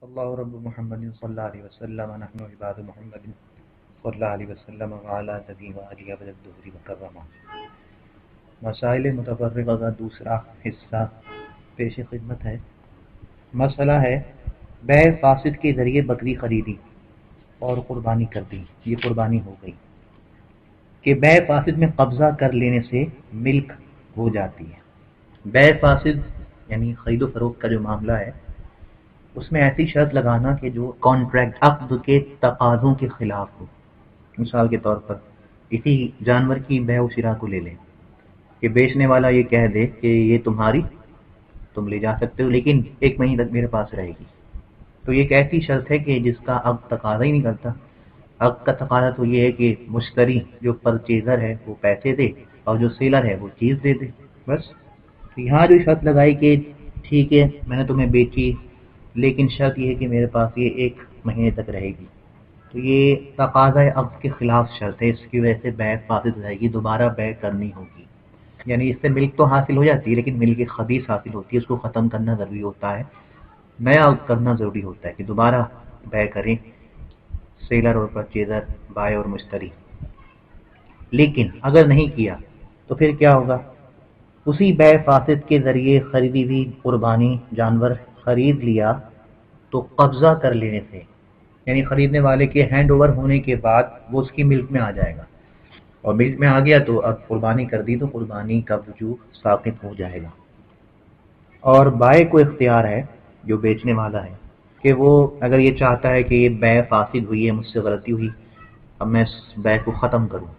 اللہ رب محمد صلی اللہ علیہ وسلم نحن عباد محمد صلی اللہ علیہ وسلم وعلی نبی و علی ابد الدہر مکرمہ۔ مسائل متفرقہ کا دوسرا حصہ پیش خدمت ہے۔ مسئلہ ہے بیع فاسد کے ذریعے بکری خریدی اور قربانی کر دی، یہ قربانی ہو گئی کہ بیع فاسد میں قبضہ کر لینے سے ملک ہو جاتی ہے۔ بیع فاسد یعنی خرید و فروخت کا جو معاملہ ہے، اس میں ایسی شرط لگانا کہ جو کانٹریکٹ عقد کے تقاضوں کے خلاف ہو۔ مثال کے طور پر کسی جانور کی بیع و شراء کو لے لیں کہ بیچنے والا یہ کہہ دے کہ یہ تمہاری، تم لے جا سکتے ہو لیکن 1 مہینے تک میرے پاس رہے گی، تو یہ ایک ایسی شرط ہے کہ جس کا عقد تقاضا ہی نہیں کرتا۔ عقد کا تقاضا تو یہ ہے کہ مشتری جو پرچیزر ہے وہ پیسے دے اور جو سیلر ہے وہ چیز دے دے، بس۔ تو یہاں جو شرط لگائی کہ ٹھیک ہے میں نے تمہیں بیچی لیکن شرط یہ ہے کہ میرے پاس یہ 1 مہینے تک رہے گی، تو یہ تقاضۂ عقد کے خلاف شرط ہے، اس کی وجہ سے بیع فاسد ہو جائے گی، دوبارہ بیع کرنی ہوگی۔ یعنی اس سے ملک تو حاصل ہو جاتی ہے لیکن ملک خبیث حاصل ہوتی ہے، اس کو ختم کرنا ضروری ہوتا ہے، نیا عقد کرنا ضروری ہوتا ہے کہ دوبارہ بیع کریں سیلر اور پرچیزر، بائع اور مشتری۔ لیکن اگر نہیں کیا تو پھر کیا ہوگا؟ اسی بیع فاسد کے ذریعے خریدی ہوئی قربانی جانور خرید لیا تو قبضہ کر لینے سے، یعنی خریدنے والے کے ہینڈ اوور ہونے کے بعد وہ اس کی ملک میں آ جائے گا، اور ملک میں آ گیا تو اب قربانی کر دی تو قربانی کا وجوب ساقط ہو جائے گا۔ اور بائع کو اختیار ہے، جو بیچنے والا ہے، کہ وہ اگر یہ چاہتا ہے کہ یہ بیع فاسد ہوئی ہے، مجھ سے غلطی ہوئی، اب میں اس بیع کو ختم کروں،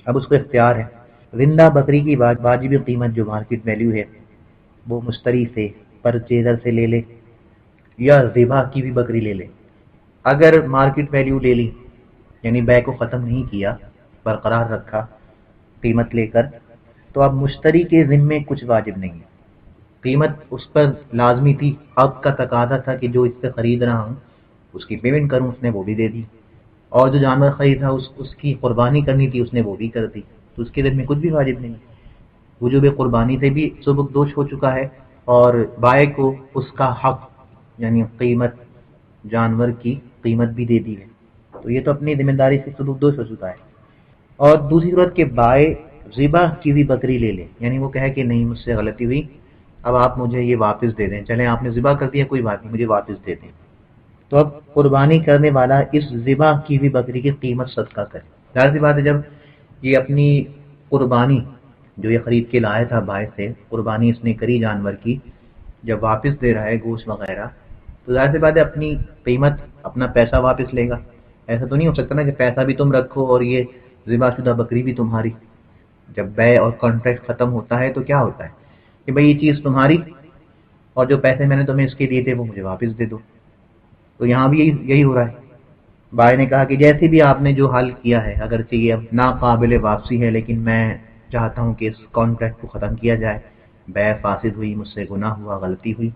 اب اس کو اختیار ہے۔ زندہ بکری کی واجبی قیمت جو مارکیٹ ویلیو ہے وہ مشتری سے، پرچیزر سے لے لے یا ذبح کی بھی بکری لے لے۔ اگر مارکیٹ ویلیو لے لی یعنی بیع کو ختم نہیں کیا، برقرار رکھا قیمت لے کر، تو اب مشتری کے ذمے کچھ واجب نہیں ہے، قیمت اس پر لازمی تھی، حق کا تقاضا تھا کہ جو اس سے خرید رہا ہوں اس کی پیمنٹ کروں، اس نے وہ بھی دے دی، اور جو جانور خرید رہا اس کی قربانی کرنی تھی اس نے وہ بھی کر دی، تو اس کے ذمے کچھ بھی واجب نہیں، وجوب قربانی سے بھی سبکدوش ہو چکا ہے، اور بائع کو اس کا حق یعنی قیمت، جانور کی قیمت بھی دے دی ہے، تو یہ تو اپنی ذمہ داری سے سبکدوش ہو چکا ہے۔ اور دوسری صورت کہ بائع ذبح کی ہوئی بکری لے لے، یعنی وہ کہے کہ نہیں مجھ سے غلطی ہوئی، اب آپ مجھے یہ واپس دے دیں، چلیں آپ نے ذبح کر دیا کوئی بات نہیں، مجھے واپس دے دیں، تو اب قربانی کرنے والا اس ذبح کی ہوئی بکری کی قیمت صدقہ کرے۔ ظاہر سی بات ہے جب یہ اپنی قربانی جو یہ خرید کے لایا تھا بائع سے، قربانی اس نے کری جانور کی، جب واپس دے رہا ہے گوشت وغیرہ، تو ظاہر سی بات ہے اپنی قیمت، اپنا پیسہ واپس لے گا۔ ایسا تو نہیں ہو سکتا نا کہ پیسہ بھی تم رکھو اور یہ ذبح شدہ بکری بھی تمہاری۔ جب بیع اور کانٹریکٹ ختم ہوتا ہے تو کیا ہوتا ہے کہ بھئی یہ چیز تمہاری اور جو پیسے میں نے تمہیں اس کے دیے تھے وہ مجھے واپس دے دو۔ تو یہاں بھی یہی ہو رہا ہے، بھائی نے کہا کہ جیسے بھی آپ نے جو حل کیا ہے، اگرچہ یہ اب ناقابل واپسی ہے لیکن میں چاہتا ہوں کہ اس کانٹریکٹ کو ختم کیا جائے، بیع فاسد ہوئی، مجھ سے گناہ ہوا، غلطی ہوئی،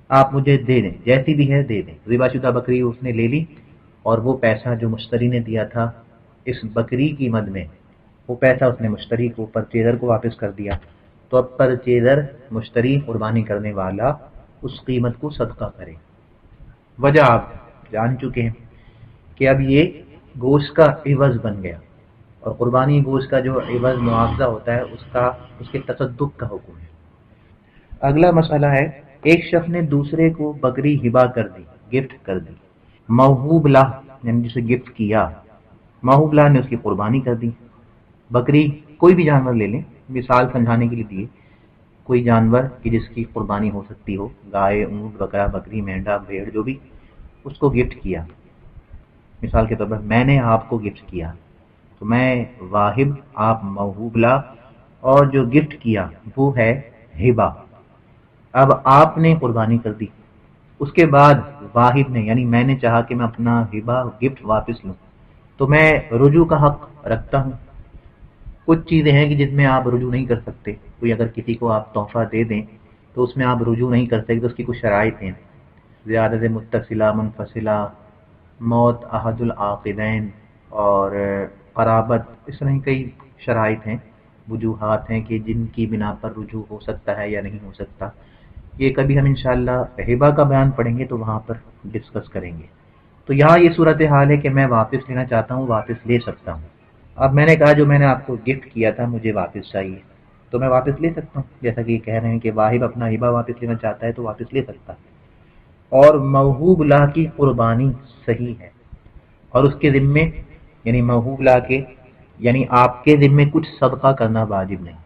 آپ مجھے دے دیں، جیسی بھی ہے دے دیں۔ ذبح شدہ بکری اس نے لے لی، اور وہ پیسہ جو مشتری نے دیا تھا اس بکری کی مد میں، وہ پیسہ اس نے مشتری کو، پرچیزر کو واپس کر دیا، تو اب پرچیزر، مشتری، قربانی کرنے والا اس قیمت کو صدقہ کرے۔ وجہ آپ جان چکے ہیں کہ اب یہ گوشت کا عوض بن گیا، اور قربانی گوشت کا جو عوض معاوضہ ہوتا ہے اس کے تصدق کا حکم ہے۔ اگلا مسئلہ ہے، ایک شخص نے دوسرے کو بکری ہبہ کر دی، گفٹ کر دی، موہوب لا یعنی جسے گفٹ کیا، موہوب لا نے اس کی قربانی کر دی۔ بکری کوئی بھی جانور لے لیں، مثال سمجھانے کے لیے دیے، کوئی جانور کہ جس کی قربانی ہو سکتی ہو، گائے، اونٹ، بکرا، بکری، مینڈا، بھیڑ، جو بھی، اس کو گفٹ کیا۔ مثال کے طور پر میں نے آپ کو گفٹ کیا، تو میں واہب، آپ موہوب لا، اور جو گفٹ کیا وہ ہے ہبہ۔ اب آپ نے قربانی کر دی، اس کے بعد واہب نے یعنی میں نے چاہا کہ میں اپنا ہبہ گفٹ واپس لوں، تو میں رجوع کا حق رکھتا ہوں۔ کچھ چیزیں ہیں کہ جس میں آپ رجوع نہیں کر سکتے، کوئی اگر کسی کو آپ تحفہ دے دیں تو اس میں آپ رجوع نہیں کر سکتے، تو اس کی کچھ شرائط ہیں، زیادت متصلہ، منفصلہ، موت احد العاقدین، اور قرابت، اس طرح کئی شرائط ہیں، وجوہات ہیں کہ جن کی بنا پر رجوع ہو سکتا ہے یا نہیں ہو سکتا۔ یہ کبھی ہم انشاءاللہ ہبہ کا بیان پڑھیں گے تو وہاں پر ڈسکس کریں گے۔ تو یہاں یہ صورتحال ہے کہ میں واپس لینا چاہتا ہوں، واپس لے سکتا ہوں۔ اب میں نے کہا جو میں نے آپ کو گفٹ کیا تھا مجھے واپس چاہیے، تو میں واپس لے سکتا ہوں، جیسا کہ یہ کہہ رہے ہیں کہ واہب اپنا ہبہ واپس لینا چاہتا ہے تو واپس لے سکتا ہے۔ اور موہوب لا کی قربانی صحیح ہے، اور اس کے ذمے یعنی موہوب لا کے یعنی آپ کے ذمے کچھ صدقہ کرنا واجب نہیں۔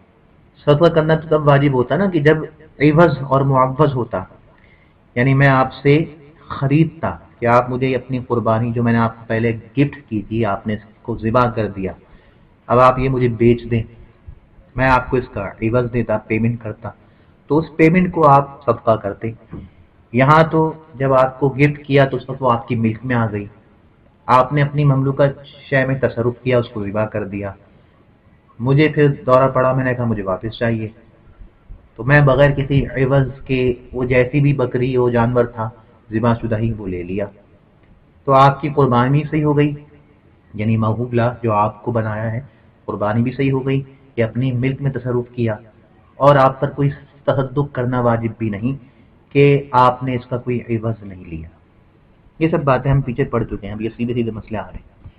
صدقہ کرنا تو تب واجب ہوتا نا کہ جب عوض اور معوض ہوتا، یعنی میں آپ سے خریدتا کہ آپ مجھے اپنی قربانی جو میں نے آپ کو پہلے گفٹ کی تھی آپ نے اس کو ذبح کر دیا، اب آپ یہ مجھے بیچ دیں، میں آپ کو اس کا عوض دیتا، پیمنٹ کرتا، تو اس پیمنٹ کو آپ صدقہ کرتے۔ یہاں تو جب آپ کو گفٹ کیا تو اس وقت وہ آپ کی ملک میں آ گئی، آپ نے اپنی مملوکہ شے میں تصرف کیا، اس کو ذبح کر دیا، مجھے پھر دورہ پڑا، میں نے کہا مجھے واپس چاہیے، تو میں بغیر کسی عوض کے وہ جیسی بھی بکری وہ جانور تھا ذبح شدہ ہی وہ لے لیا، تو آپ کی قربانی صحیح ہو گئی، یعنی موہوب لا جو آپ کو بنایا ہے قربانی بھی صحیح ہو گئی کہ اپنی ملک میں تصرف کیا، اور آپ پر کوئی تصدق کرنا واجب بھی نہیں کہ آپ نے اس کا کوئی عوض نہیں لیا۔ یہ سب باتیں ہم پیچھے پڑ چکے ہیں، اب یہ سیدھے سیدھے مسئلے آ رہے ہیں،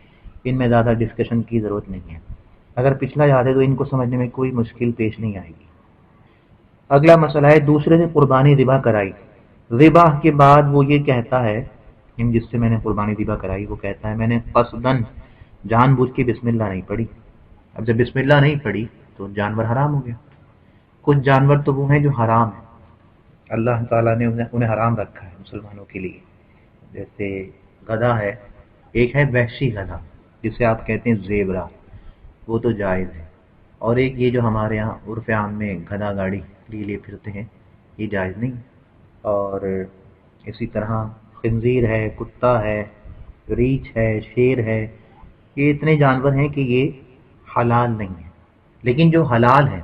ان میں زیادہ ڈسکشن کی ضرورت نہیں ہے، اگر پچھلا یاد ہے تو ان کو سمجھنے میں کوئی مشکل پیش نہیں آئے گی۔ اگلا مسئلہ ہے دوسرے سے قربانی ذبح کرائی، ذبح کے بعد وہ یہ کہتا ہے جس سے میں نے قربانی ذبح کرائی وہ کہتا ہے میں نے قصدن جان بوجھ کے بسم اللہ نہیں پڑھی، اب جب بسم اللہ نہیں پڑھی تو جانور حرام ہو گیا۔ کچھ جانور تو وہ ہیں جو حرام ہیں، اللہ تعالیٰ نے انہیں حرام رکھا ہے مسلمانوں کے لیے، جیسے گدھا ہے، ایک ہے وحشی گدھا جسے آپ کہتے ہیں زیبرا، وہ تو جائز ہے، اور ایک یہ جو ہمارے ہاں عرف عام میں گدھا گاڑی لیے پھرتے ہیں یہ جائز نہیں، اور اسی طرح خنزیر ہے، کتا ہے، ریچھ ہے، شیر ہے، یہ اتنے جانور ہیں کہ یہ حلال نہیں ہے، لیکن جو حلال ہیں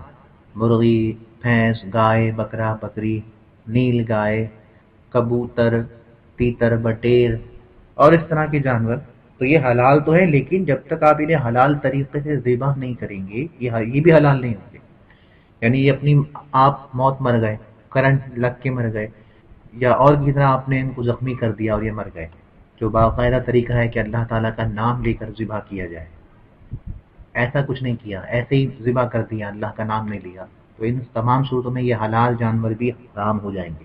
مرغی، بھینس، گائے، بکرا، بکری، نیل گائے، کبوتر، تیتر، بٹیر اور اس طرح کے جانور، تو یہ حلال تو ہے، لیکن جب تک آپ انہیں حلال طریقے سے ذبح نہیں کریں گے یہ بھی حلال نہیں ہوں گے، یعنی یہ اپنی آپ موت مر گئے، کرنٹ لگ کے مر گئے، یا اور کسی طرح آپ نے ان کو زخمی کر دیا اور یہ مر گئے، جو باقاعدہ طریقہ ہے کہ اللہ تعالیٰ کا نام لے کر ذبح کیا جائے، ایسا کچھ نہیں کیا، ایسے ہی ذبح کر دیا، اللہ کا نام نہیں لیا، تو ان تمام صورتوں میں یہ حلال جانور بھی حرام ہو جائیں گے،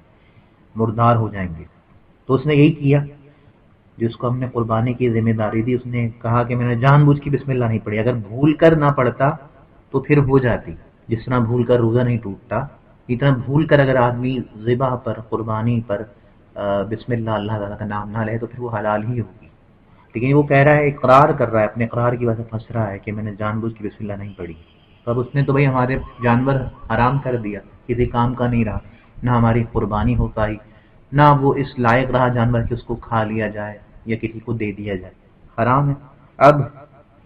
مردار ہو جائیں گے۔ تو اس نے یہی کیا جس کو ہم نے قربانی کی ذمہ داری دی، اس نے کہا کہ میں نے جان بوجھ کے بسم اللہ نہیں پڑھی، اگر بھول کر نہ پڑھتا تو پھر ہو جاتی، جس طرح بھول کر روزہ نہیں ٹوٹتا، اتنا بھول کر اگر آدمی ذبح پر قربانی پر بسم اللہ اللہ تعالیٰ کا نام نہ لے تو پھر وہ حلال ہی ہوگی، لیکن وہ کہہ رہا ہے، اقرار کر رہا ہے، اپنے اقرار کی وجہ سے پھنس رہا ہے کہ میں نے جان بوجھ کے بسم اللہ نہیں پڑھی، تو اب اس نے تو بھائی ہمارے جانور حرام کر دیا، کسی کام کا نہیں رہا، نہ ہماری قربانی ہو پائی، نہ وہ اس لائق رہا جانور کہ اس کو کھا لیا جائے یا کسی کو دے دیا جائے، حرام ہے۔ اب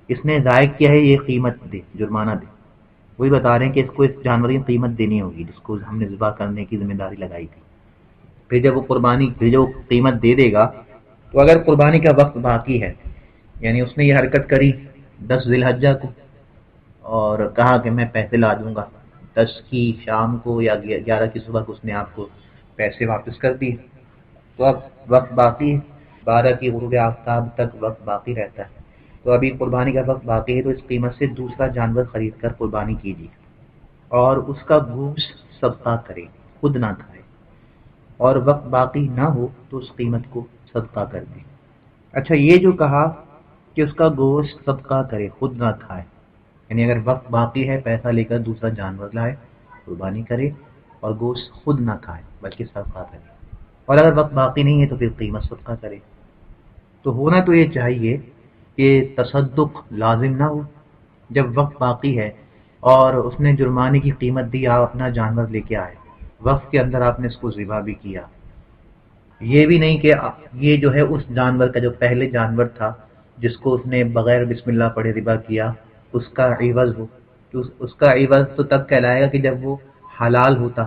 اس نے ضائع کیا ہے، یہ قیمت دے، جرمانہ دے، وہی بتا رہے ہیں کہ اس کو اس جانور کی قیمت دینی ہوگی جس کو ہم نے ذبح کرنے کی ذمہ داری لگائی تھی، پھر جب وہ قربانی پھر جو قیمت دے دے گا، تو اگر قربانی کا وقت باقی ہے، یعنی اس نے یہ حرکت کری 10 ذی الحجہ کو اور کہا کہ میں پیسے لا دوں گا 10 کی شام کو یا 11 کی صبح کو، اس نے آپ کو پیسے واپس کر دیے، تو اب وقت باقی ہے، 12 کی غروب آفتاب تک وقت باقی رہتا ہے، تو ابھی قربانی کا وقت باقی ہے، تو اس قیمت سے دوسرا جانور خرید کر قربانی کیجیے اور اس کا گوشت صدقہ کرے، خود نہ کھائے، اور وقت باقی نہ ہو تو اس قیمت کو صدقہ کر دے۔ اچھا، یہ جو کہا کہ اس کا گوشت صدقہ کرے، خود نہ کھائے، یعنی اگر وقت باقی ہے پیسہ لے کر دوسرا جانور لائے، قربانی کرے اور گوشت خود نہ کھائے بلکہ صدقہ کرے، اور اگر وقت باقی نہیں ہے تو پھر قیمت صدقہ کرے۔ تو ہونا تو یہ چاہیے کہ تصدق لازم نہ ہو جب وقت باقی ہے اور اس نے جرمانے کی قیمت دی، آپ اپنا جانور لے کے آئے، وقت کے اندر آپ نے اس کو ذبح بھی کیا، یہ بھی نہیں کہ یہ جو ہے اس جانور کا جو پہلے جانور تھا جس کو اس نے بغیر بسم اللہ پڑھے ذبح کیا اس کا عوض ہو، تو اس کا عوض تو تب کہلائے گا کہ جب وہ حلال ہوتا،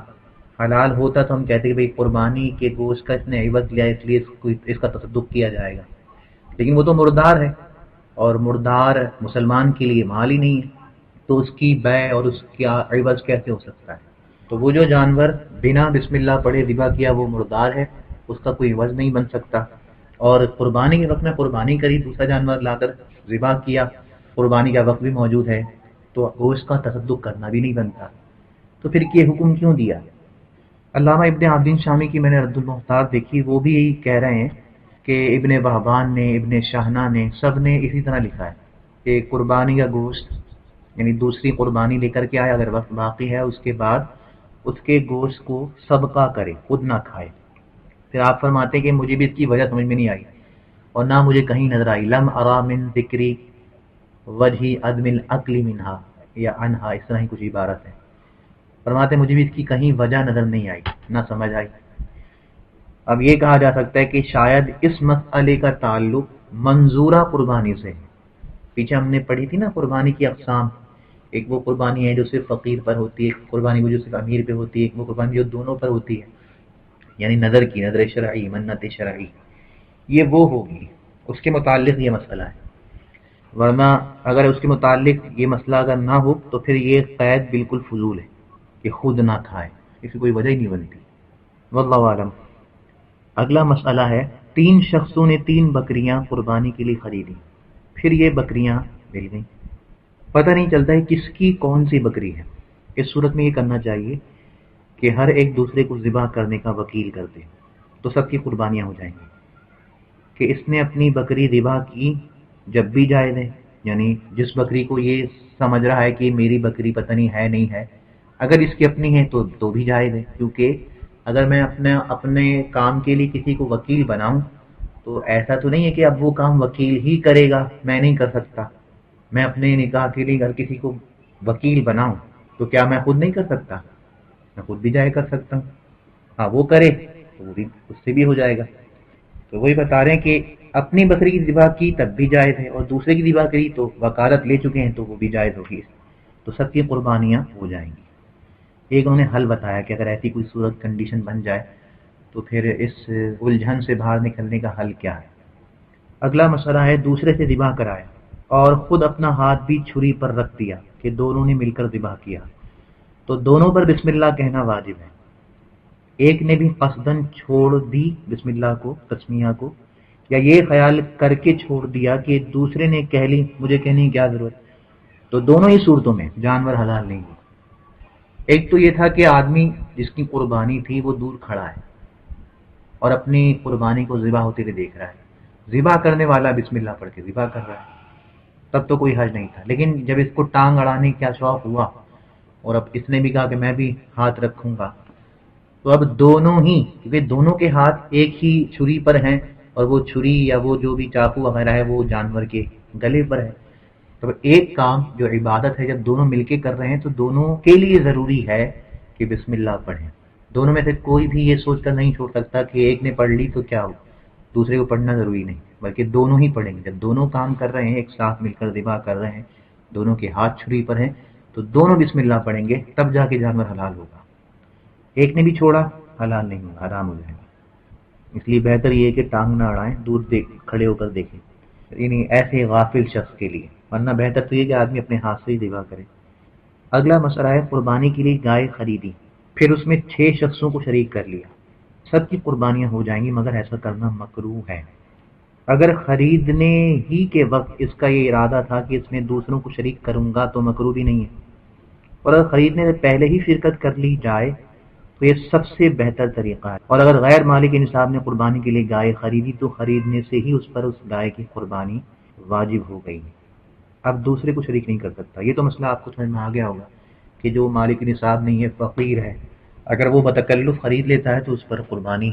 حلال ہوتا تو ہم کہتے کہ بھئی قربانی کے گوشت کا اس نے عوض لیا اس لیے اس کا تصدق کیا جائے گا، لیکن وہ تو مردار ہے اور مردار مسلمان کے لیے مال ہی نہیں ہے، تو اس کی بیع اور اس کا عوض کیسے ہو سکتا ہے؟ تو وہ جو جانور بنا بسم اللہ پڑھے ذبح کیا وہ مردار ہے، اس کا کوئی عوض نہیں بن سکتا. اور قربانی کے وقت میں قربانی کری، دوسرا جانور لا کر ذبح کیا، قربانی کا وقت بھی موجود ہے، تو گوشت کا تصدق کرنا بھی نہیں بنتا. تو پھر یہ حکم کیوں دیا؟ علامہ ابن عابدین شامی کی میں نے رد المختار دیکھی، وہ بھی یہی کہہ رہے ہیں کہ ابن وہبان نے، ابن شاہنہ نے، سب نے اسی طرح لکھا ہے کہ قربانی کا گوشت یعنی دوسری قربانی لے کر کے آئے، اگر وقت باقی ہے اس کے بعد اس کے گوشت کو صدقہ کرے، خود نہ کھائے. پھر آپ فرماتے ہیں کہ مجھے بھی اس کی وجہ سمجھ میں نہیں آئی اور نہ مجھے کہیں نظر آئی. لم ارا من ذکری وجہ عدم الاکل منہا یا انہا، اس طرح ہی کچھ عبارت ہے. فرماتے مجھے بھی اس کی کہیں وجہ نظر نہیں آئی، نہ سمجھ آئی. اب یہ کہا جا سکتا ہے کہ شاید اس مسئلے کا تعلق منظورہ قربانی سے ہے. پیچھے ہم نے پڑھی تھی نا قربانی کی اقسام، ایک وہ قربانی ہے جو صرف فقیر پر ہوتی ہے، ایک قربانی وہ جو صرف امیر پہ ہوتی ہے، ایک وہ قربانی جو دونوں پر ہوتی ہے، یعنی نظر کی، نظر شرعی، منت شرعی. یہ وہ ہوگی، اس کے متعلق یہ مسئلہ ہے. ورنہ اگر اس کے متعلق یہ مسئلہ اگر نہ ہو تو پھر یہ قید بالکل فضول ہے کہ خود نہ کھائے، اس کی کوئی وجہ ہی نہیں بنتی. واللہ عالم. اگلا مسئلہ ہے، 3 شخصوں نے 3 بکریاں قربانی کے لیے خریدی، پھر یہ بکریاں مل گئیں، پتہ نہیں چلتا ہے کس کی کون سی بکری ہے. اس صورت میں یہ کرنا چاہیے کہ ہر ایک دوسرے کو ذبح کرنے کا وکیل کر دے، تو سب کی قربانیاں ہو جائیں گی. کہ اس نے اپنی بکری ذبح کی جب بھی جائز ہے، یعنی جس بکری کو یہ سمجھ رہا ہے کہ میری بکری پتہ نہیں ہے نہیں ہے، اگر اس کی اپنی ہے تو بھی جائز ہے. کیونکہ اگر میں اپنے کام کے لیے کسی کو وکیل بناؤں تو ایسا تو نہیں ہے کہ اب وہ کام وکیل ہی کرے گا، میں نہیں کر سکتا. میں اپنے نکاح کے لیے اگر کسی کو وکیل بناؤں تو کیا میں خود نہیں کر سکتا؟ میں خود بھی جائے کر سکتا ہوں. ہاں وہ کرے تو وہ بھی اس سے بھی ہو جائے گا. تو وہی بتا رہے ہیں کہ اپنی بکری کی ذبح کی تب بھی جائز ہے، اور دوسرے کی ذبح کری تو وکالت لے چکے ہیں تو وہ بھی جائز ہوگی، تو سب کی قربانیاں ہو جائیں گی. ایک انہوں نے حل بتایا کہ اگر ایسی کوئی صورت کنڈیشن بن جائے تو پھر اس الجھن سے باہر نکلنے کا حل کیا ہے. اگلا مسئلہ ہے، دوسرے سے ذبح کرایا اور خود اپنا ہاتھ بھی چھری پر رکھ دیا کہ دونوں نے مل کر ذبح کیا، تو دونوں پر بسم اللہ کہنا واجب ہے. ایک نے بھی قصدن چھوڑ دی بسم اللہ کو، تسمیہ کو، یا یہ خیال کر کے چھوڑ دیا کہ دوسرے نے کہہ لی مجھے کہنے کی کیا ضرورت، تو دونوں ہی صورتوں میں جانور حلال نہیں ہوگا. ایک تو یہ تھا کہ آدمی جس کی قربانی تھی وہ دور کھڑا ہے اور اپنی قربانی کو ذبح ہوتے ہوئے دیکھ رہا ہے، ذبح کرنے والا بسم اللہ پڑھ کے ذبح کر رہا ہے، تب تو کوئی حرج نہیں تھا. لیکن جب اس کو ٹانگ اڑانے کا شوق ہوا اور اب اس نے بھی کہا کہ میں بھی ہاتھ رکھوں گا، تو اب دونوں ہی، کیونکہ دونوں کے ہاتھ ایک ہی چھری پر ہیں اور وہ چھری یا وہ جو بھی چاقو وغیرہ ہے وہ جانور کے گلے پر ہے، تو ایک کام جو عبادت ہے جب دونوں مل کے کر رہے ہیں تو دونوں کے لیے ضروری ہے کہ بسم اللہ پڑھیں. دونوں میں سے کوئی بھی یہ سوچ کر نہیں چھوڑ سکتا کہ ایک نے پڑھ لی تو کیا ہو، دوسرے کو پڑھنا ضروری نہیں، بلکہ دونوں ہی پڑھیں گے. جب دونوں کام کر رہے ہیں، ایک ساتھ مل کر ذبح کر رہے ہیں، دونوں کے ہاتھ چھری پر ہیں، تو دونوں بسم اللہ پڑھیں گے، تب جا کے جانور حلال ہوگا. ایک نے بھی چھوڑا حلال نہیں ہوگا، حرام ہو جائے گا. اس لیے بہتر یہ ہے کہ ٹانگ نہ اڑائیں، دور دیکھ کھڑے ہو کر دیکھیں، یعنی ایسے غافل شخص کے لیے. ورنہ بہتر تو یہ کہ آدمی اپنے ہاتھ سے ہی ذبح کرے. اگلا مسئلہ ہے، قربانی کے لیے گائے خریدی، پھر اس میں 6 شخصوں کو شریک کر لیا، سب کی قربانیاں ہو جائیں گی مگر ایسا کرنا مکروہ ہے. اگر خریدنے ہی کے وقت اس کا یہ ارادہ تھا کہ اس میں دوسروں کو شریک کروں گا تو مکروہ بھی نہیں ہے، اور اگر خریدنے سے پہلے ہی شرکت کر لی جائے تو یہ سب سے بہتر طریقہ ہے. اور اگر غیر مالک نصاب نے قربانی کے لیے گائے خریدی تو خریدنے سے ہی اس پر اس گائے کی قربانی واجب ہو گئی، اب دوسرے کو شریک نہیں کر سکتا. یہ تو مسئلہ آپ کو سمجھ میں آ گیا ہوگا کہ جو مالک نصاب نہیں ہے، فقیر ہے، اگر وہ بتکلف خرید لیتا ہے تو اس پر قربانی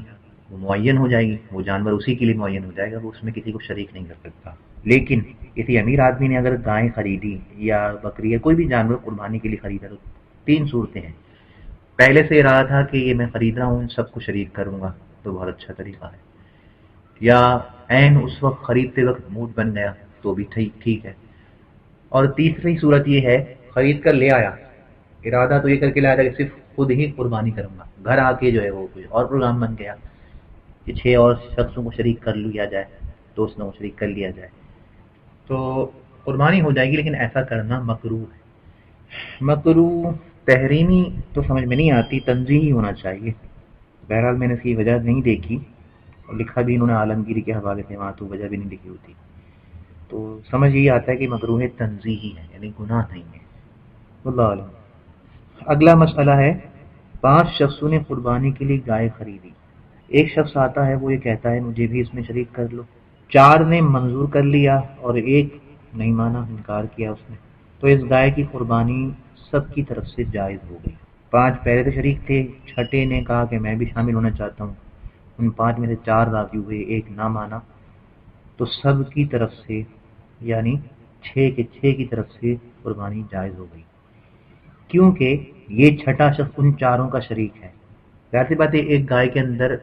معین ہو جائے گی، وہ جانور اسی کے لیے معین ہو جائے گا، وہ اس میں کسی کو شریک نہیں کر سکتا. لیکن کسی امیر آدمی نے اگر گائے خریدی یا بکری یا کوئی بھی جانور قربانی کے لیے خریدا تو 3 صورتیں ہیں. پہلے سے ارادہ تھا کہ یہ میں خرید رہا ہوں، سب کو شریک کروں گا تو بہت اچھا طریقہ ہے، یا عین اس وقت خریدتے وقت موڈ بن گیا تو بھی ٹھیک ہے. اور تیسری صورت یہ ہے، خرید کر لے آیا، ارادہ تو یہ کر کے لایا تھا کہ صرف خود ہی قربانی کروں گا، گھر آ کے جو ہے وہ کوئی اور پروگرام بن گیا کہ 6 اور شخصوں کو شریک کر لیا جائے، دوستوں کو شریک کر لیا جائے، تو قربانی ہو جائے گی لیکن ایسا کرنا مکروہ ہے. مکروہ تحریمی تو سمجھ میں نہیں آتی، تنزیہی ہونا چاہیے. بہرحال میں نے اس کی وجہ نہیں دیکھی، اور لکھا بھی انہوں نے عالمگیری کے حوالے سے، وہاں تو وجہ بھی نہیں لکھی ہوتی. تو سمجھ یہ آتا ہے کہ مکروہ تنزیہی ہے، یعنی گناہ نہیں ہے. واللہ عالم. اگلا مسئلہ ہے 5 شخصوں نے قربانی کے لیے گائے خریدی. ایک شخص آتا ہے، وہ یہ کہتا ہے مجھے بھی اس میں شریک کر لو. 4 نے منظور کر لیا اور ایک نہیں مانا، انکار کیا اس نے. تو اس گائے کی قربانی سب کی طرف سے جائز ہو گئی. 5 پہلے تو شریک تھے، چھٹے نے کہا کہ میں بھی شامل ہونا چاہتا ہوں. ان 5 میں سے 4 راضی ہوئے، ایک نہ مانا. تو سب کی طرف سے، یعنی 6 کے 6 کی طرف سے قربانی جائز ہو گئی، کیونکہ یہ چھٹا شخص ان 4 کا شریک ہے. ظاہر سی بات ہے، ایک گائے کے اندر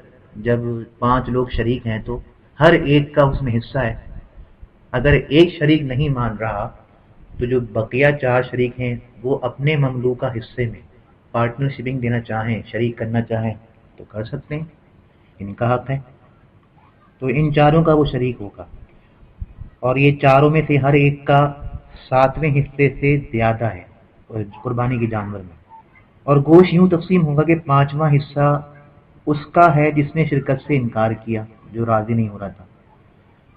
جب 5 لوگ شریک ہیں تو ہر ایک کا اس میں حصہ ہے. اگر ایک شریک نہیں مان رہا تو جو بقیہ 4 شریک ہیں وہ اپنے مملوکہ حصے میں پارٹنرشپنگ دینا چاہیں، شریک کرنا چاہیں تو کر سکتے ہیں، ان کا حق ہے. تو ان 4 کا وہ شریک ہوگا، اور یہ 4 میں سے ہر ایک کا 7ویں حصے سے زیادہ ہے قربانی کے جانور میں. اور گوشت یوں تقسیم ہوگا کہ 5واں حصہ اس کا ہے جس نے شرکت سے انکار کیا، جو راضی نہیں ہو رہا تھا.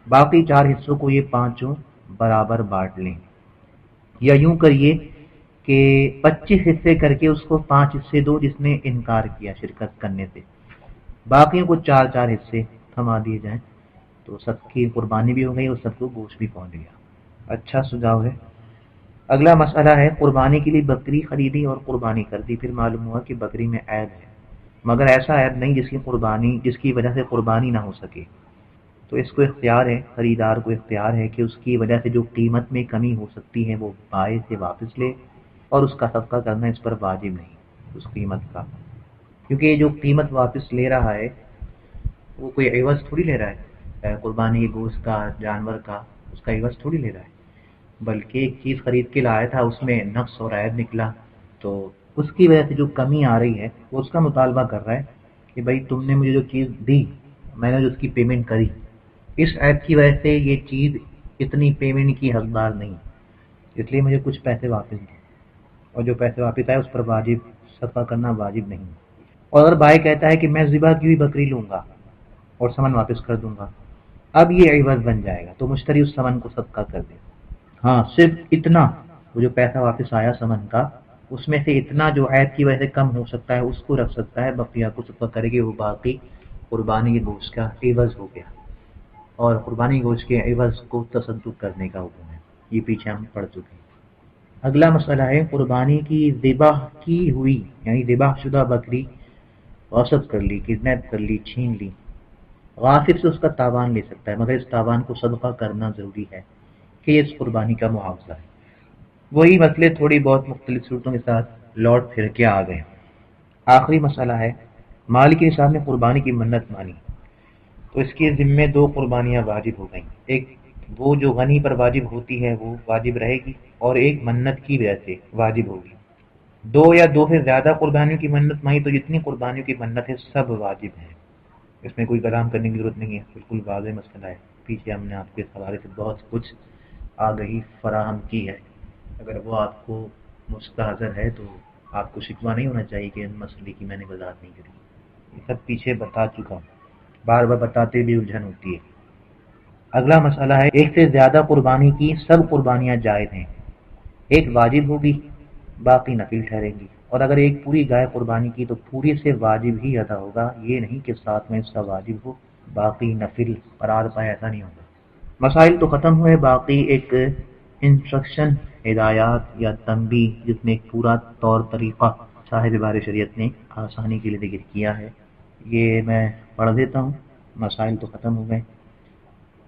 باقی 4 حصوں کو یہ 5 برابر بانٹ لیں، یا یوں کریے کہ 25 حصے کر کے اس کو 5 حصے دو جس نے انکار کیا شرکت کرنے سے، باقیوں کو 4 حصے تھما دیے جائیں. تو سب کی قربانی بھی ہو گئی اور سب کو گوشت بھی پہنچ گیا. اچھا سجھاؤ ہے. اگلا مسئلہ ہے قربانی کے لیے بکری خریدی اور قربانی کر دی. پھر معلوم ہوا کہ بکری میں عیب ہے، مگر ایسا عیب نہیں جس کی وجہ سے قربانی نہ ہو سکے. تو اس کو اختیار ہے، خریدار کو اختیار ہے کہ اس کی وجہ سے جو قیمت میں کمی ہو سکتی ہے وہ بائع سے واپس لے، اور اس کا صدقہ کرنا اس پر واجب نہیں اس قیمت کا، کیونکہ یہ جو قیمت واپس لے رہا ہے وہ کوئی عوض تھوڑی لے رہا ہے قربانی کے گوشت کا، جانور کا، اس کا عوض تھوڑی لے رہا ہے. بلکہ ایک چیز خرید کے لایا تھا، اس میں نقص اور عیب نکلا، تو اس کی وجہ سے جو کمی آ رہی ہے وہ اس کا مطالبہ کر رہا ہے کہ بھائی تم نے مجھے جو چیز دی، میں نے جو اس کی پیمنٹ کری، اس عیب کی وجہ سے یہ چیز اتنی پیمنٹ کی حقدار نہیں، اس لیے مجھے کچھ پیسے واپس دو. اور جو پیسے واپس آئے اس پر واجب صدقہ کرنا واجب نہیں. اور اگر بھائی کہتا ہے کہ میں ذبح کی ہوئی بکری لوں گا اور سمن واپس کر دوں گا، اب یہ عوض بن جائے گا، تو مشتری اس سمن کو صدقہ کر دے. ہاں صرف اتنا، وہ جو پیسہ واپس آیا سمن کا، اس میں سے اتنا جو عیب کی وجہ سے کم ہو سکتا ہے اس کو رکھ سکتا ہے، بقیہ کو صدقہ کرے گی. وہ باقی قربانی کے گوشت کا عوض ہو گیا، اور قربانی گوشت کے عوض کو تصدق کرنے کا حکم ہے. یہ پیچھے ہم پڑھ چکے ہیں. اگلا مسئلہ ہے قربانی کی ذبح کی ہوئی، یعنی ذبح شدہ بکری غصب کر لی، کڈنیپ کر لی، چھین لی. غاصب سے اس کا تاوان لے سکتا ہے، مگر اس تاوان کو صدقہ کرنا ضروری ہے کہ یہ اس قربانی کا معاوضہ ہے. وہی مسئلے تھوڑی بہت مختلف صورتوں کے ساتھ لوٹ پھر کے آ گئے. آخری مسئلہ ہے مالک نصاب نے قربانی کی منت مانی تو اس کے ذمے 2 قربانیاں واجب ہو گئیں. ایک وہ جو غنی پر واجب ہوتی ہے وہ واجب رہے گی، اور ایک منت کی وجہ سے واجب ہوگی. 2 یا 2 سے زیادہ قربانیوں کی منت مانی تو جتنی قربانیوں کی منت ہے سب واجب ہیں، اس میں کوئی کلام کرنے کی ضرورت نہیں ہے، بالکل واضح مسئلہ ہے. پیچھے ہم نے آپ کے حوالے سے بہت کچھ آگہی فراہم کی ہے. اگر وہ آپ کو مستحضر ہے تو آپ کو شکوہ نہیں ہونا چاہیے کہ ان مسئلے کی میں نے وضاحت نہیں کری. یہ سب پیچھے بتا چکا ہوں، بار بار بتاتے بھی الجھن ہوتی ہے. اگلا مسئلہ ہے ایک سے زیادہ قربانی کی سب قربانیاں جائز ہیں، ایک واجب ہوگی باقی نفل ٹھہریں گی. اور اگر ایک پوری گائے قربانی کی تو پوری سے واجب ہی ادا ہوگا، یہ نہیں کہ ساتھ میں اس کا واجب ہو باقی نفل قرار پائے، ایسا نہیں ہوگا. مسائل تو ختم ہوئے، باقی ایک انسٹرکشن، ہدایات یا تنبیہ جس میں ایک پورا طور طریقہ صاحب بار شریعت نے آسانی کے لیے ذکر کیا ہے، یہ میں پڑھ دیتا ہوں. مسائل تو ختم ہو گئے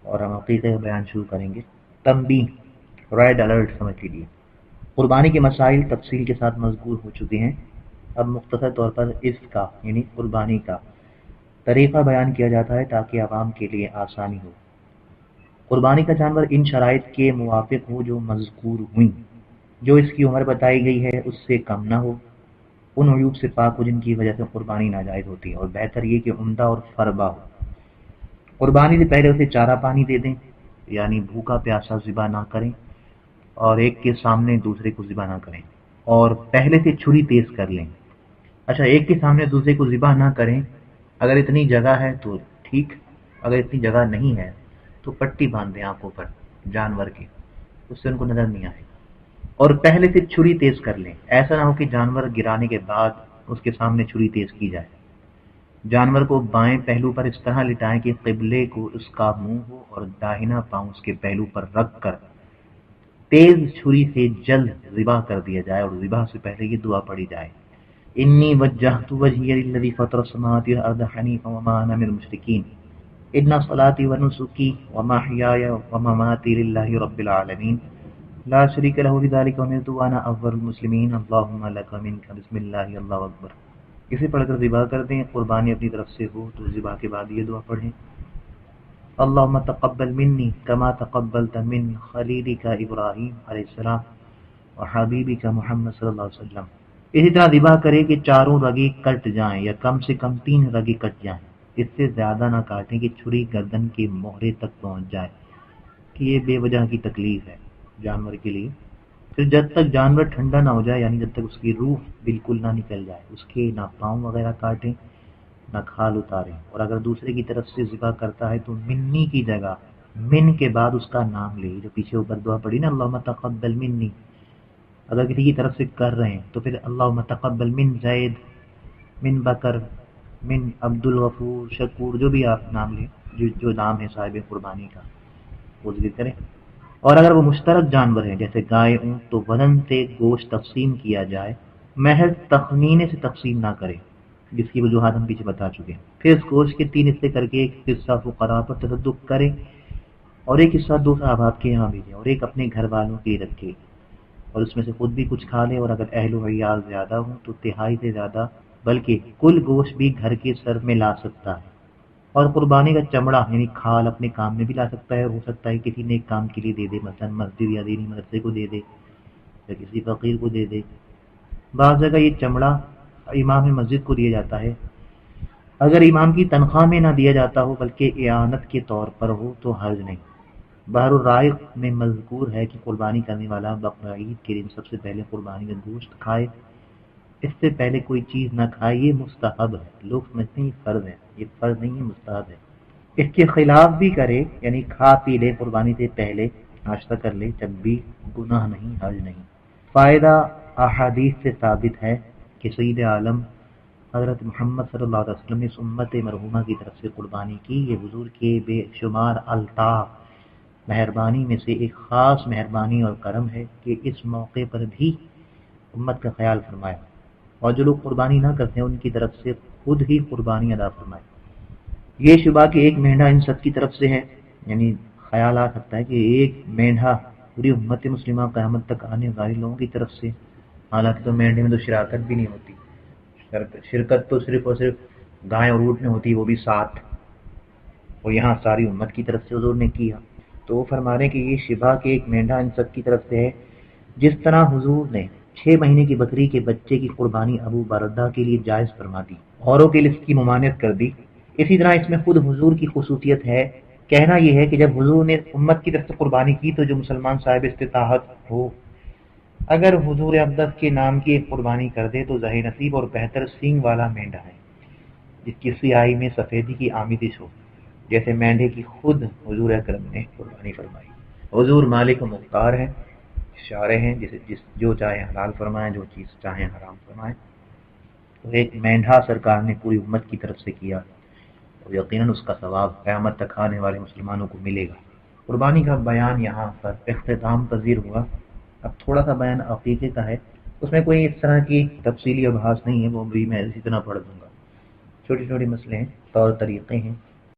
اور ہم عقیدے کا بیان شروع کریں گے. تنبیہ، ریڈ الرٹ سمجھ لیجیے. قربانی کے مسائل تفصیل کے ساتھ مذکور ہو چکے ہیں، اب مختصر طور پر اس کا یعنی قربانی کا طریقہ بیان کیا جاتا ہے تاکہ عوام کے لیے آسانی ہو. قربانی کا جانور ان شرائط کے موافق ہو جو مذکور ہوئیں، جو اس کی عمر بتائی گئی ہے اس سے کم نہ ہو، ان عیوب سے پاک ہو جن کی وجہ سے قربانی ناجائز ہوتی ہے، اور بہتر یہ کہ عمدہ اور فربا ہو. قربانی سے پہلے اسے چارہ پانی دے دیں، یعنی بھوکا پیاسا ذبح نہ کریں، اور ایک کے سامنے دوسرے کو ذبح نہ کریں. اور پہلے سے چھری تیز کر لیں. اچھا، ایک کے سامنے دوسرے کو ذبح نہ کریں. اگر اتنی جگہ ہے تو ٹھیک، اگر اتنی جگہ نہیں ہے تو پٹی باندھ دیں آنکھوں پر جانور کی، اس سے ان کو نظر نہیں آئے گا. اور پہلے سے چھری تیز کر لیں. ایسا نہ ہو کہ جانور گرانے کے بعد اس کے سامنے چھری تیز کی جائے. جانور کو بائیں پہلو پر اس طرح لٹائیں کہ قبلے کو اس کا منہ ہو اور داہنا پاؤں اس کے پہلو پر رکھ کر تیز چھری سے جلد ذبح کر دیا جائے، اور ذبح سے پہلے یہ دعا پڑھی جائے: انی وجہت وجہی للذی فطر السماوات والارض حنیفا وما انا من المشرکین ان صلاتی ونسکی ومحیای ومماتی للہ رب العالمین لا شریک لہ بذلک امرت وانا اول المسلمین اللہم لک منک بسم اللہ اللہ اکبر. اسے پڑھ کر ذبح کر دیں. قربانی اپنی طرف سے ہو تو ذبح کے بعد یہ دعا پڑھیں: اللہم تقبل منی کما تقبلت من خلیلک ابراہیم علیہ السلام وحبیبک محمد صلی اللہ علیہ وسلم. اسی طرح ذبح کرے کہ چاروں رگیں کٹ جائیں یا کم سے کم 3 رگیں کٹ جائیں. اس سے زیادہ نہ کاٹیں کہ چھری گردن کے موہرے تک پہنچ جائے، کہ یہ بے وجہ کی تکلیف ہے جانور کے لیے. پھر جب تک جانور ٹھنڈا نہ ہو جائے، یعنی جب تک اس کی روح بالکل نہ نکل جائے، اس کے نہ پاؤں وغیرہ کاٹیں نہ کھال اتاریں. اور اگر دوسرے کی طرف سے ذبح کرتا ہے تو منی کی جگہ من کے بعد اس کا نام لے، جو پیچھے اوپر دعا پڑی نا اللہم تقبل منی. اگر کسی کی طرف سے کر رہے ہیں تو پھر اللہم تقبل من زید، من بکر، من عبد الغفور، شکور، جو بھی آپ نام لیں، جو نام ہے صاحب قربانی کا وہ ذکر کریں. اور اگر وہ مشترک جانور ہیں جیسے گائے، اونٹ، تو وزن سے گوشت تقسیم کیا جائے، محض تخمینے سے تقسیم نہ کرے، جس کی وجوہات ہم پیچھے بتا چکے ہیں. پھر اس گوشت کے 3 حصے کر کے ایک حصہ فقراء پر تصدق کرے اور ایک حصہ 2 صحابات کے یہاں بھیجے اور ایک اپنے گھر والوں کے لیے رکھے، اور اس میں سے خود بھی کچھ کھا لے. اور اگر اہل و عیال زیادہ ہوں تو تہائی سے زیادہ، بلکہ کل گوشت بھی گھر کے سر میں لا سکتا ہے. اور قربانی کا چمڑا یعنی کھال اپنے کام میں بھی لا سکتا ہے، اور ہو سکتا ہے کسی نیک کام کے لیے دے دے، مثلا مسجد یا دینی مدرسے کو دے دے یا کسی فقیر کو دے دے. بعض جگہ یہ چمڑا امام مسجد کو دیا جاتا ہے. اگر امام کی تنخواہ میں نہ دیا جاتا ہو بلکہ اعانت کے طور پر ہو تو حرج نہیں. بحر الرائق میں مذکور ہے کہ قربانی کرنے والا بقرہ عید کے دن سب سے پہلے قربانی کا گوشت کھائے، اس سے پہلے کوئی چیز نہ کھائے. یہ مستحب ہے. لوگ سمجھتے ہیں یہ فرض ہے، یہ فرض نہیں ہے، مستحب ہے. اس کے خلاف بھی کرے، یعنی کھا پی لے قربانی سے پہلے، ناشتہ کر لے، جب بھی گناہ نہیں، حرج نہیں. فائدہ احادیث سے ثابت ہے کہ سید عالم حضرت محمد صلی اللہ علیہ وسلم نے اس امت مرحومہ کی طرف سے قربانی کی. یہ حضور کے بے شمار الطاف مہربانی میں سے ایک خاص مہربانی اور کرم ہے کہ اس موقع پر بھی امت کا خیال فرمائے، اور جو لوگ قربانی نہ کرتے ہیں ان کی طرف سے خود ہی قربانی ادا فرمائے. یہ شبہ کہ ایک مینڈھا ان سب کی طرف سے ہے، یعنی خیال آ سکتا ہے کہ ایک مینڈھا پوری امت مسلمہ قیامت تک آنے والے لوگوں کی طرف سے. حالانکہ تو مینڈھے میں تو شراکت بھی نہیں ہوتی، شرکت تو صرف اور صرف گائے اور اونٹ میں ہوتی، وہ بھی 7، اور یہاں ساری امت کی طرف سے حضور نے کیا. تو وہ فرما رہے ہیں کہ یہ شبہ کہ ایک مینڈھا ان سب کی طرف سے ہے. جس طرح حضور نے 6 مہینے کی بکری کے بچے کی قربانی ابو بردہ کے لیے جائز فرما دی، اوروں کے لیے اس کی ممانعت کر دی، اسی طرح اس میں خود حضور کی خصوصیت ہے. کہنا یہ ہے کہ جب حضور نے امت کی طرف سے قربانی کی تو جو مسلمان صاحب استطاعت ہو اگر حضور اقدس کے نام کی ایک قربانی کر دے تو ظاہر نصیب اور بہتر سینگ والا مینڈھا ہے جس کی سیاہی میں سفیدی کی آمیزش ہو، جیسے مینڈھے کی خود حضور اکرم نے قربانی فرمائی. حضور مالک و مختار ہیں، شارع ہیں، جو چاہے حلال فرمائیں، جو چیز چاہیں حرام فرمائیں. تو ایک مینڈھا سرکار نے پوری امت کی طرف سے کیا، اور یقیناً اس کا ثواب قیامت تک آنے والے مسلمانوں کو ملے گا. قربانی کا بیان یہاں پر اختتام پذیر ہوا. اب تھوڑا سا بیان عقیقے کا ہے، اس میں کوئی اس طرح کی تفصیلی ابحاث نہیں ہے، وہ بھی میں اسی طرح پڑھ دوں گا. چھوٹے چھوٹے مسئلے ہیں، طور طریقے ہیں.